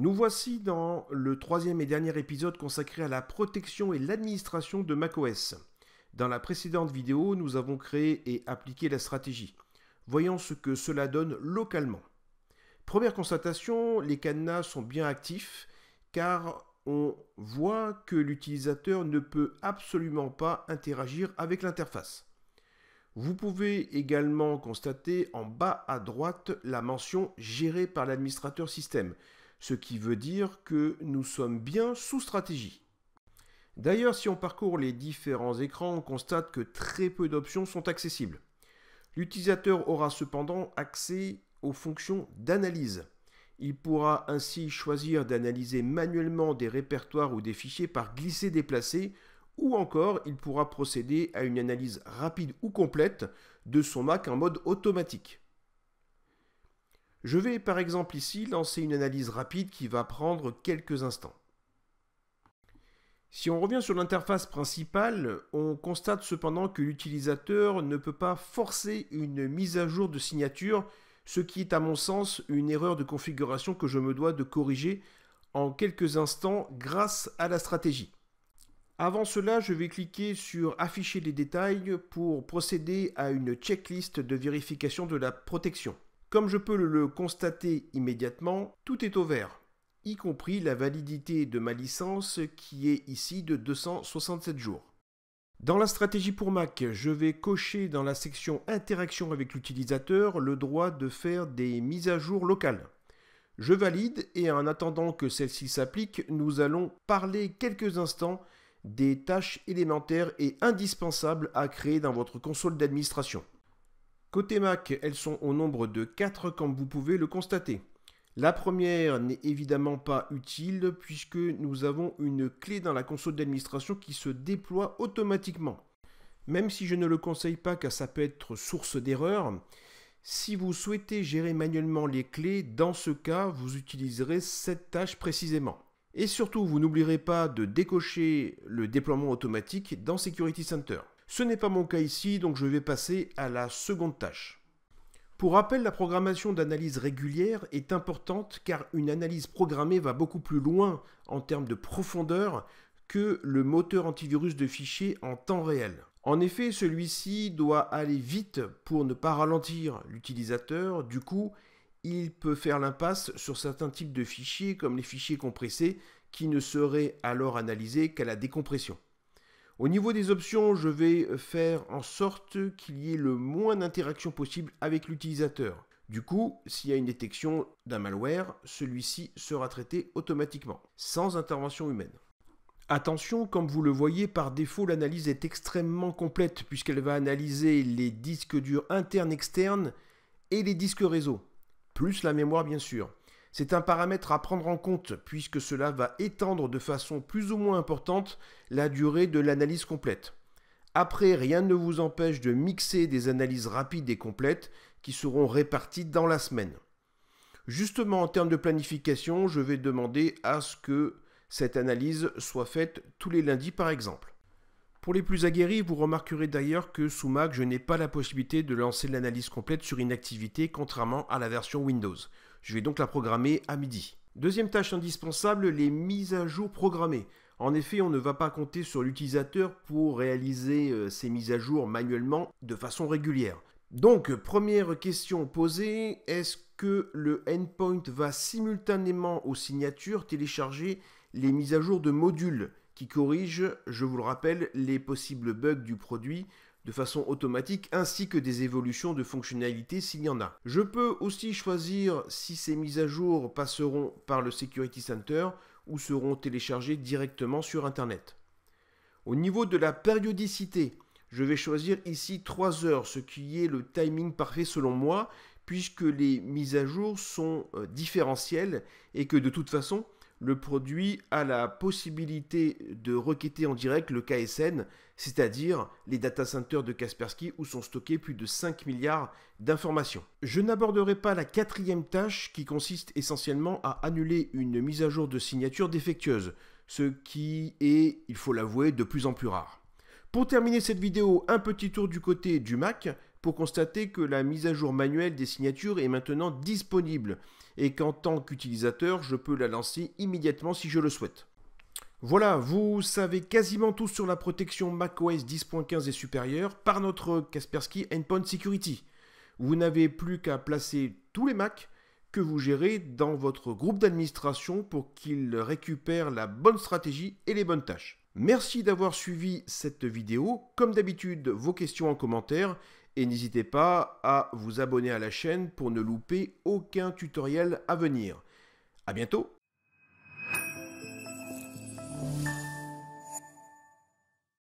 Nous voici dans le troisième et dernier épisode consacré à la protection et l'administration de macOS. Dans la précédente vidéo, nous avons créé et appliqué la stratégie. Voyons ce que cela donne localement. Première constatation, les cadenas sont bien actifs car on voit que l'utilisateur ne peut absolument pas interagir avec l'interface. Vous pouvez également constater en bas à droite la mention « Gérée par l'administrateur système », ce qui veut dire que nous sommes bien sous stratégie. D'ailleurs, si on parcourt les différents écrans, on constate que très peu d'options sont accessibles. L'utilisateur aura cependant accès aux fonctions d'analyse. Il pourra ainsi choisir d'analyser manuellement des répertoires ou des fichiers par glisser-déplacer, ou encore il pourra procéder à une analyse rapide ou complète de son Mac en mode automatique. Je vais par exemple ici lancer une analyse rapide qui va prendre quelques instants. Si on revient sur l'interface principale, on constate cependant que l'utilisateur ne peut pas forcer une mise à jour de signature, ce qui est à mon sens une erreur de configuration que je me dois de corriger en quelques instants grâce à la stratégie. Avant cela, je vais cliquer sur Afficher les détails pour procéder à une checklist de vérification de la protection. Comme je peux le constater immédiatement, tout est au vert, y compris la validité de ma licence qui est ici de 267 jours. Dans la stratégie pour Mac, je vais cocher dans la section Interaction avec l'utilisateur le droit de faire des mises à jour locales. Je valide et en attendant que celle-ci s'applique, nous allons parler quelques instants des tâches élémentaires et indispensables à créer dans votre console d'administration. Côté Mac, elles sont au nombre de 4 comme vous pouvez le constater. La première n'est évidemment pas utile puisque nous avons une clé dans la console d'administration qui se déploie automatiquement. Même si je ne le conseille pas car ça peut être source d'erreur, si vous souhaitez gérer manuellement les clés, dans ce cas, vous utiliserez cette tâche précisément. Et surtout, vous n'oublierez pas de décocher le déploiement automatique dans Security Center. Ce n'est pas mon cas ici, donc je vais passer à la seconde tâche. Pour rappel, la programmation d'analyse régulière est importante car une analyse programmée va beaucoup plus loin en termes de profondeur que le moteur antivirus de fichiers en temps réel. En effet, celui-ci doit aller vite pour ne pas ralentir l'utilisateur. Du coup, il peut faire l'impasse sur certains types de fichiers comme les fichiers compressés qui ne seraient alors analysés qu'à la décompression. Au niveau des options, je vais faire en sorte qu'il y ait le moins d'interaction possible avec l'utilisateur. Du coup, s'il y a une détection d'un malware, celui-ci sera traité automatiquement, sans intervention humaine. Attention, comme vous le voyez, par défaut, l'analyse est extrêmement complète puisqu'elle va analyser les disques durs internes, externes et les disques réseau, plus la mémoire bien sûr. C'est un paramètre à prendre en compte puisque cela va étendre de façon plus ou moins importante la durée de l'analyse complète. Après, rien ne vous empêche de mixer des analyses rapides et complètes qui seront réparties dans la semaine. Justement, en termes de planification, je vais demander à ce que cette analyse soit faite tous les lundis par exemple. Pour les plus aguerris, vous remarquerez d'ailleurs que sous Mac, je n'ai pas la possibilité de lancer l'analyse complète sur une activité contrairement à la version Windows. Je vais donc la programmer à midi. Deuxième tâche indispensable, les mises à jour programmées. En effet, on ne va pas compter sur l'utilisateur pour réaliser ces mises à jour manuellement de façon régulière. Donc, première question posée, est-ce que le endpoint va simultanément aux signatures télécharger les mises à jour de modules qui corrigent, je vous le rappelle, les possibles bugs du produit de façon automatique ainsi que des évolutions de fonctionnalités s'il y en a. Je peux aussi choisir si ces mises à jour passeront par le Security Center ou seront téléchargées directement sur Internet. Au niveau de la périodicité, je vais choisir ici 3 heures, ce qui est le timing parfait selon moi, puisque les mises à jour sont différentielles et que de toute façon, le produit a la possibilité de requêter en direct le KSN, c'est-à-dire les data centers de Kaspersky où sont stockés plus de 5 milliards d'informations. Je n'aborderai pas la quatrième tâche qui consiste essentiellement à annuler une mise à jour de signature défectueuse, ce qui est, il faut l'avouer, de plus en plus rare. Pour terminer cette vidéo, un petit tour du côté du Mac. pour constater que la mise à jour manuelle des signatures est maintenant disponible et qu'en tant qu'utilisateur, je peux la lancer immédiatement si je le souhaite. Voilà, vous savez quasiment tout sur la protection macOS 10.15 et supérieure par notre Kaspersky Endpoint Security. Vous n'avez plus qu'à placer tous les Macs que vous gérez dans votre groupe d'administration pour qu'ils récupèrent la bonne stratégie et les bonnes tâches. Merci d'avoir suivi cette vidéo. Comme d'habitude, vos questions en commentaire et n'hésitez pas à vous abonner à la chaîne pour ne louper aucun tutoriel à venir. À bientôt!